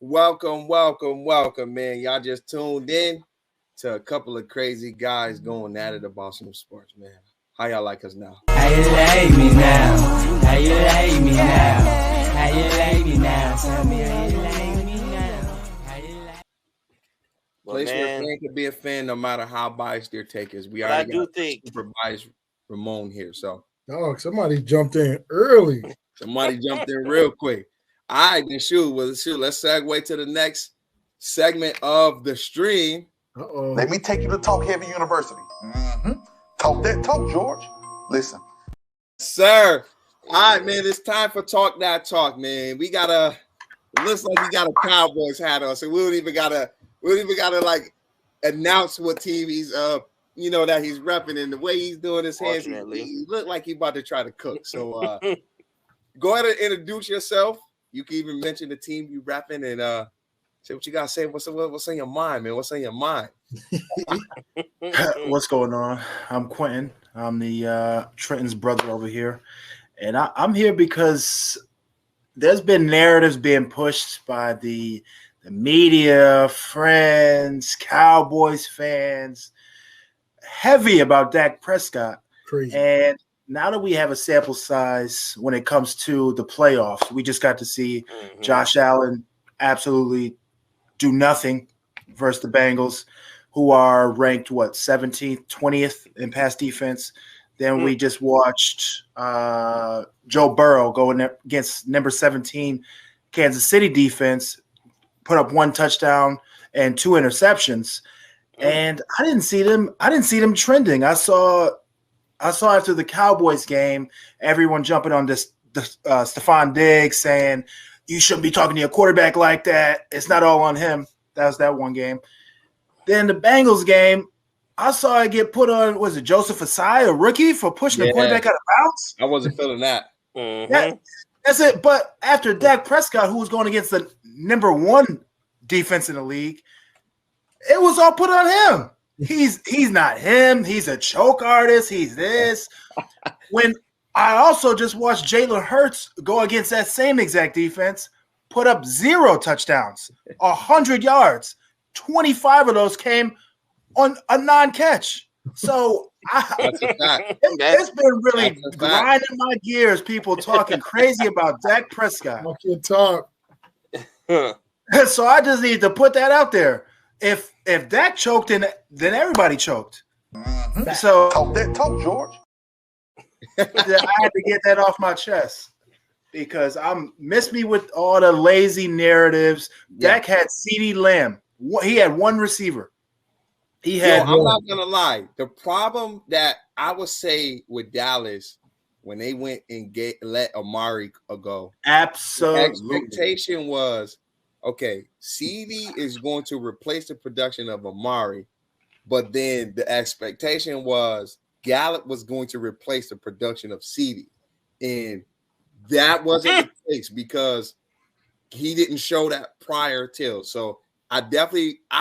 Welcome, welcome, welcome, man. Y'all just tuned in to a couple of crazy guys going at it about some sports, man. How y'all like us now? How you like me now? How you like me now? How you like me now? Tell me how you like me now. How you like Place where a fan can be a fan no matter how biased their take is. We But I already do got think super biased Ramon here, so Dog, somebody jumped in early. somebody jumped in real quick. All right, then shoot. Let's segue to the next segment of the stream. Uh-oh. Let me take you to Talk Heavy University. Talk that talk, George. Listen. Sir. All right, man. It's time for Talk That Talk, man. We gotta looks like we got a Cowboys hat on, so we don't even gotta like announce what team he's that he's repping, and the way he's doing his hands, he look like he about to try to cook. So go ahead and introduce yourself. You can even mention the team you repping and say what you gotta say. What's on your mind, man? What's on your mind? What's going on? I'm Quentin. I'm the Trenton's brother over here. And I'm here because there's been narratives being pushed by the media, friends, Cowboys fans, heavy about Dak Prescott. Crazy. And now that we have a sample size when it comes to the playoffs, we just got to see Josh Allen absolutely do nothing versus the Bengals, who are ranked, 17th, 20th in pass defense. Then we just watched Joe Burrow go in against number 17 Kansas City defense, put up 1 touchdown and 2 interceptions. And I didn't see them trending. I saw after the Cowboys game, everyone jumping on this Stephon Diggs saying, you shouldn't be talking to your quarterback like that. It's not all on him. That was that one game. Then the Bengals game, I saw it get put on, was it Joseph Asai, a rookie, for pushing the quarterback out of bounds? I wasn't feeling that. That's it. But after Dak Prescott, who was going against the number 1 defense in the league, it was all put on him. He's not him. He's a choke artist. He's this. When I also just watched Jalen Hurts go against that same exact defense, put up 0 touchdowns, 100 yards. 25 of those came on a non-catch. So it's been really grinding my gears, people talking crazy about Dak Prescott. Talk your talk. So I just need to put that out there. If Dak choked, then everybody choked. So Talk that talk, George. I had to get that off my chest because miss me with all the lazy narratives. Dak had CeeDee Lamb. He had 1 receiver. I'm not gonna lie. The problem that I would say with Dallas when they went and let Amari go, absolutely, the expectation was, okay, CeeDee is going to replace the production of Amari, but then the expectation was Gallup was going to replace the production of CeeDee, and that wasn't the case because he didn't show that prior till. So I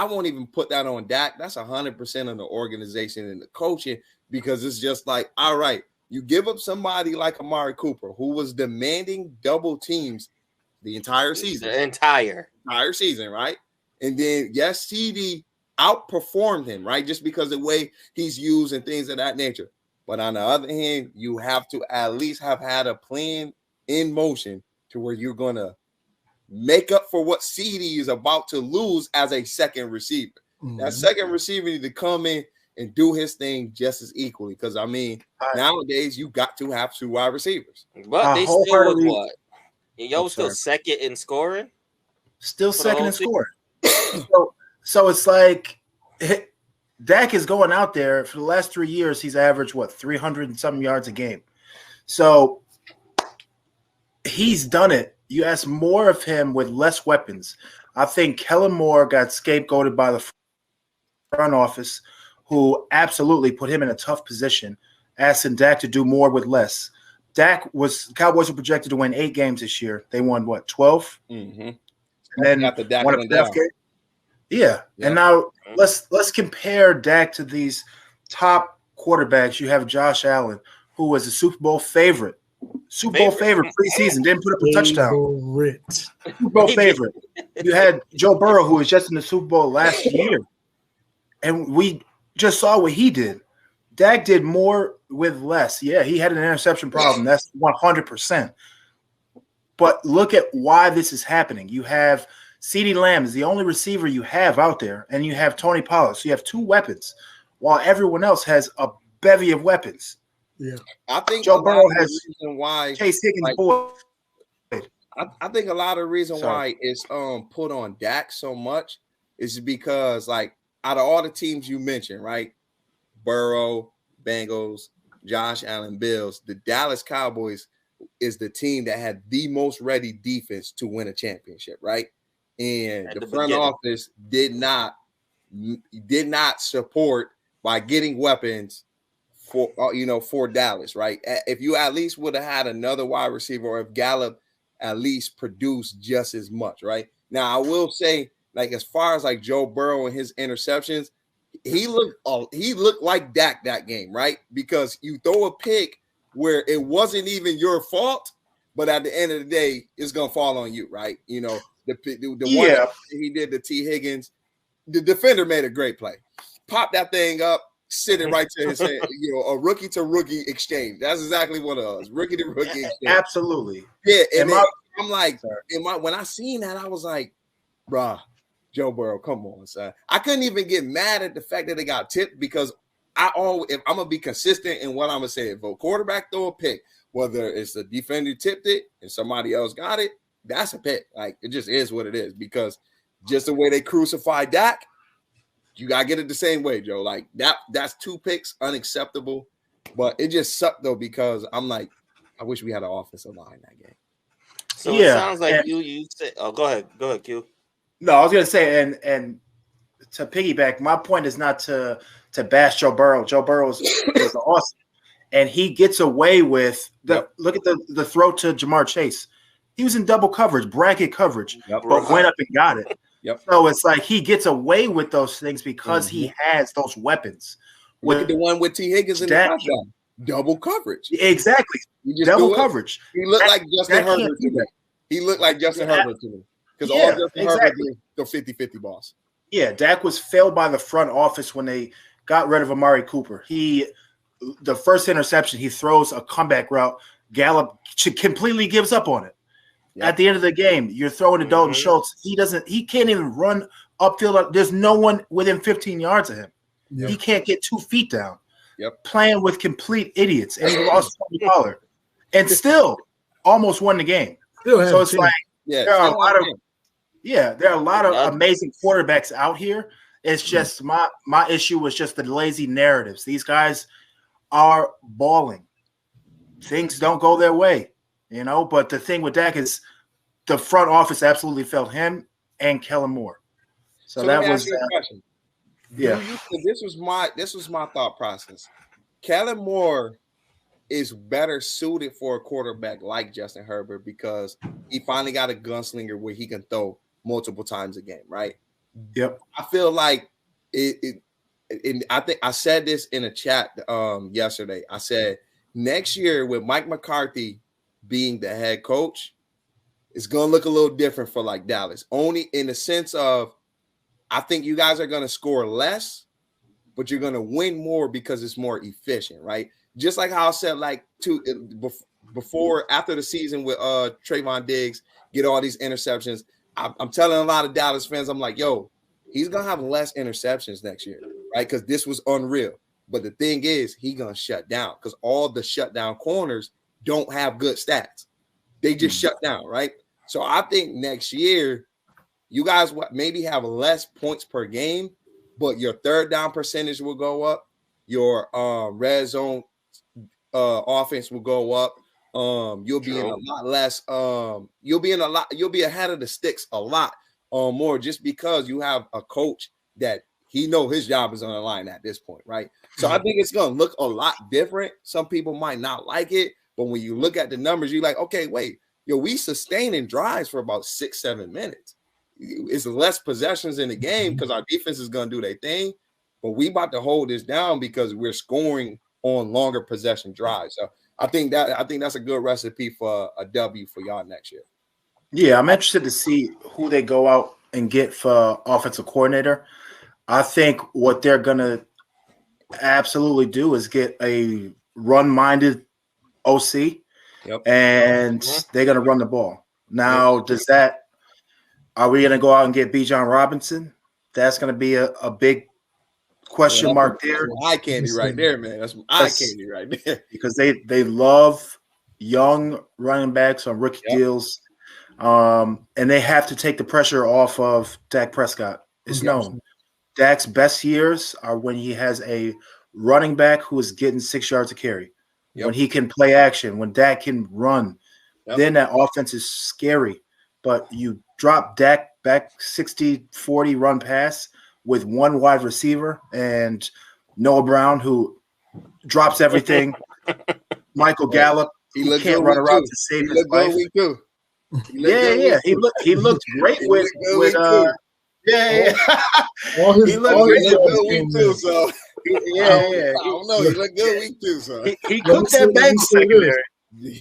won't even put that on Dak. That's 100% on the organization and the coaching, because it's just like, all right, you give up somebody like Amari Cooper, who was demanding double teams the entire season. The entire season, right? And then, yes, CeeDee outperformed him, right? Just because of the way he's used and things of that nature. But on the other hand, you have to at least have had a plan in motion to where you're going to make up for what CeeDee is about to lose as a second receiver. That second receiver need to come in and do his thing just as equally. Because, I mean, nowadays you got to have 2 wide receivers. But they still was what? Yo, still second in scoring? Still second in scoring. So it's like Dak is going out there for the last 3 years. He's averaged 300 and something yards a game. So he's done it. You ask more of him with less weapons. I think Kellen Moore got scapegoated by the front office, who absolutely put him in a tough position, asking Dak to do more with less. Cowboys were projected to win 8 games this year. They won 12? Mm-hmm. And then after Dak won a went down. game. Yeah. And now let's compare Dak to these top quarterbacks. You have Josh Allen, who was a Super Bowl favorite Super Bowl favorite preseason, didn't put up a touchdown. Super Bowl favorite. You had Joe Burrow, who was just in the Super Bowl last year, and we just saw what he did. Dak did more with less. Yeah, he had an interception problem. That's 100%. But look at why this is happening. You have CeeDee Lamb is the only receiver you have out there, and you have Tony Pollard. So you have 2 weapons, while everyone else has a bevy of weapons. Yeah, I think Joe Burrow has the reason why Chase Higgins. Boy, I think a lot of the reason why it's put on Dak so much is because, like, out of all the teams you mentioned, right? Burrow, Bengals, Josh Allen, Bills, the Dallas Cowboys is the team that had the most ready defense to win a championship, right? And the front office did not support by getting weapons for Dallas, right? If you at least would have had another wide receiver, or if Gallup at least produced just as much, right? Now, I will say, like, as far as like Joe Burrow and his interceptions, he looked like Dak that game, right? Because you throw a pick where it wasn't even your fault, but at the end of the day, it's gonna fall on you, right? You know, the one that he did, the T. Higgins, the defender made a great play, pop that thing up, sit it right to his hand. You know, a rookie to rookie exchange. That's exactly what it was, rookie to rookie exchange. Absolutely. Yeah, and I'm like, when I seen that, I was like, bruh, Joe Burrow, come on, son. I couldn't even get mad at the fact that they got tipped, because if I'm gonna be consistent in what I'm gonna say, if a quarterback throw a pick, whether it's the defender tipped it and somebody else got it, that's a pick. Like, it just is what it is, because just the way they crucified Dak, you gotta get it the same way, Joe. Like, that's 2 picks, unacceptable. But it just sucked though, because I'm like, I wish we had an offensive line that game. So it sounds like you said, oh, go ahead, Q. No, I was gonna say, and to piggyback, my point is not to bash Joe Burrow. Joe Burrow is awesome, and he gets away with look at the throw to Jamar Chase. He was in double coverage, bracket coverage, but went up and got it. So it's like he gets away with those things because he has those weapons. Look at the one with T. Higgins in the touchdown. Double coverage. Exactly. Double coverage. He looked like Justin Herbert to me. He looked like Justin Herbert to me. Because all Justin Herbert did the 50-50 balls. Yeah, Dak was failed by the front office when they got rid of Amari Cooper. The first interception, he throws a comeback route. Gallup completely gives up on it. Yep. At the end of the game, you're throwing to Dalton Schultz. He can't even run upfield. There's no one within 15 yards of him. Yep. He can't get 2 feet down. Yep. Playing with complete idiots. And he lost Tony Pollard. And still almost won the game. So it's like there are a lot of amazing quarterbacks out here. It's just my issue was just the lazy narratives. These guys are balling. Things don't go their way, you know. But the thing with Dak is the front office absolutely felt him and Kellen Moore. So that was This was my thought process. Kellen Moore is better suited for a quarterback like Justin Herbert because he finally got a gunslinger where he can throw multiple times a game, right? Yep. I feel like and I think I said this in a chat yesterday. I said next year with Mike McCarthy being the head coach, it's gonna look a little different for like Dallas. Only in the sense of I think you guys are gonna score less, but you're gonna win more because it's more efficient, right? Just like how I said, like after the season with Trayvon Diggs, get all these interceptions. I'm telling a lot of Dallas fans, I'm like, yo, he's gonna have less interceptions next year, right? Because this was unreal. But the thing is, he's gonna shut down because all the shutdown corners don't have good stats. They just shut down, right? So I think next year, you guys maybe have less points per game, but your third down percentage will go up. Your red zone offense will go up. You'll be in a lot less. You'll be ahead of the sticks a lot more just because you have a coach that he know his job is on the line at this point, right? So I think it's gonna look a lot different. Some people might not like it, but when you look at the numbers, you're like, okay, wait, we sustaining drives for about 6-7 minutes. It's less possessions in the game because our defense is gonna do their thing, but we about to hold this down because we're scoring on longer possession drives. So I think that's a good recipe for a W for y'all next year. Yeah, I'm interested to see who they go out and get for offensive coordinator. I think what they're gonna absolutely do is get a run-minded OC, and they're gonna run the ball. Now, are we gonna go out and get Bijan Robinson? That's gonna be a big question mark there. That's eye candy right there, man. That's eye candy right there. Because they love young running backs on rookie deals, and they have to take the pressure off of Dak Prescott. It's known. Dak's best years are when he has a running back who is getting 6 yards a carry, when he can play action, when Dak can run. Then that offense is scary. But you drop Dak back 60-40 run pass with one wide receiver and Noah Brown, who drops everything. Michael Gallup, he can't run around to save his life. Yeah. He looked great with yeah. He looked good week 2, so I don't know. He looked good week 2, so he cooked that Bengals secondary.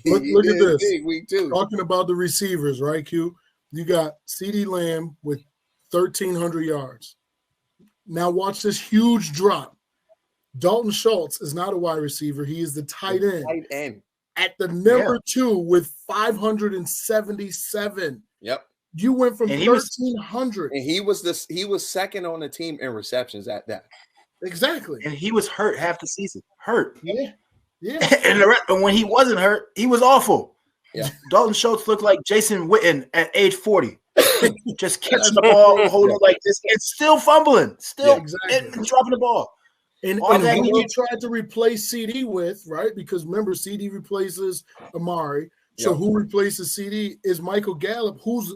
Look at this. Week 2. Talking about the receivers, right, Q? You got CeeDee Lamb with 1,300 yards. Now watch this huge drop. Dalton Schultz is not a wide receiver. He is the tight end. At the number 2 with 577. Yep. You went from 1,300. And he was second on the team in receptions at that. Exactly. And he was hurt half the season. Hurt. Yeah. And when he wasn't hurt, he was awful. Yeah. Dalton Schultz looked like Jason Witten at age 40. Just catching the ball, holding it like this, and still fumbling, and dropping the ball. And who you tried to replace CD with, right? Because remember, CD replaces Amari. So who replaces CD is Michael Gallup, who's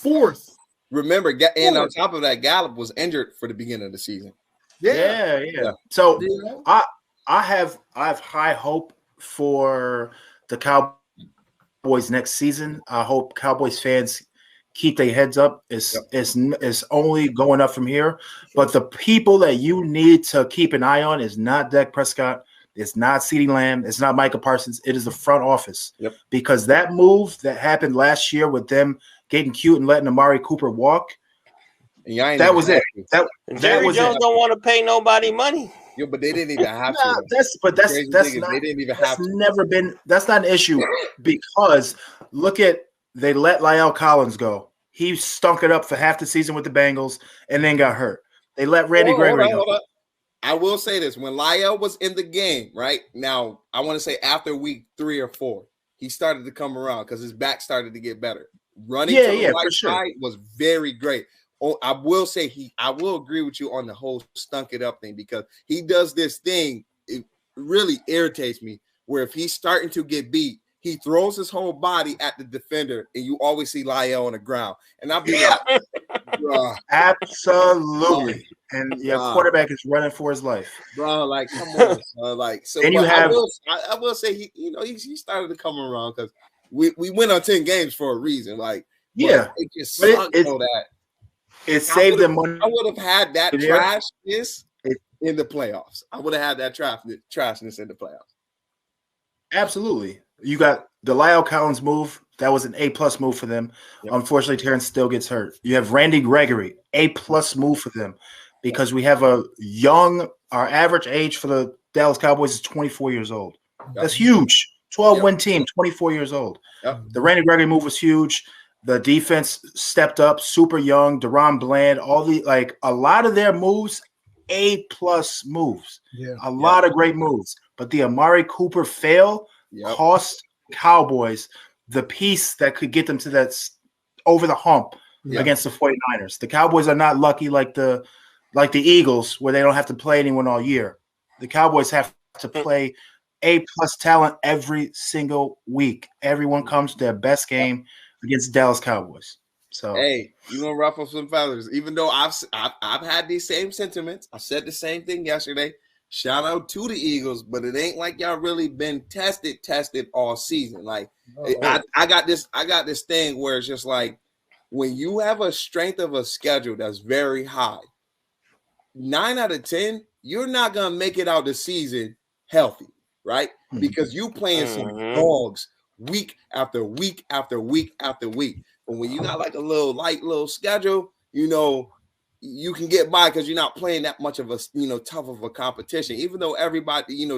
4th. Remember, and on top of that, Gallup was injured for the beginning of the season. Yeah. So I have high hope for the Cowboys next season. I hope Cowboys fans keep their heads up. It's only going up from here. But the people that you need to keep an eye on is not Dak Prescott. It's not CeeDee Lamb. It's not Micah Parsons. It is the front office. Because that move that happened last year with them getting cute and letting Amari Cooper walk, that was it. That Jerry Jones don't want to pay nobody money. Yeah, but they didn't even have to. That's not an issue because look at they let La'el Collins go. He stunk it up for half the season with the Bengals and then got hurt. They let Randy Gregory go. I will say this: when La'el was in the game, right now, I want to say after week 3 or 4, he started to come around because his back started to get better. Running to the right side was very great. Oh, I will say I will agree with you on the whole stunk it up thing because he does this thing. It really irritates me where if he's starting to get beat, he throws his whole body at the defender, and you always see La'el on the ground. And I'll be like, absolutely. And your quarterback is running for his life, bro. Like, come on, like. So, and I will say he started to come around because we went on 10 games for a reason. Like, it just sucked that. It saved them money. I would have had that trashness in the playoffs. I would have had that trashness in the playoffs. Absolutely. You got the La'el Collins move. That was an A+ move for them. Unfortunately, Terrence still gets hurt. You have Randy Gregory, A+ move for them because we have our average age for the Dallas Cowboys is 24 years old. That's huge. 12-win team, 24 years old. The Randy Gregory move was huge. The defense stepped up, super young, Deron Bland, a lot of their moves, A+ moves. A lot of great moves. But the Amari Cooper fail cost Cowboys the piece that could get them to that over the hump against the 49ers. The Cowboys are not lucky like the Eagles where they don't have to play anyone all year. The Cowboys have to play A+ talent every single week. Everyone comes to their best game against Dallas Cowboys. So hey, you gonna ruffle some feathers. Even though I've had these same sentiments, I said the same thing yesterday. Shout out to the Eagles, but it ain't like y'all really been tested all season. Like I got this thing where it's just like when you have a strength of a schedule that's very high, 9 out of 10, you're not gonna make it out the season healthy. right? Because you playing some dogs week after week after week after week. But when you got like a little schedule, you know, you can get by because you're not playing that much of a, you know, tough of a competition. Even though everybody, you know,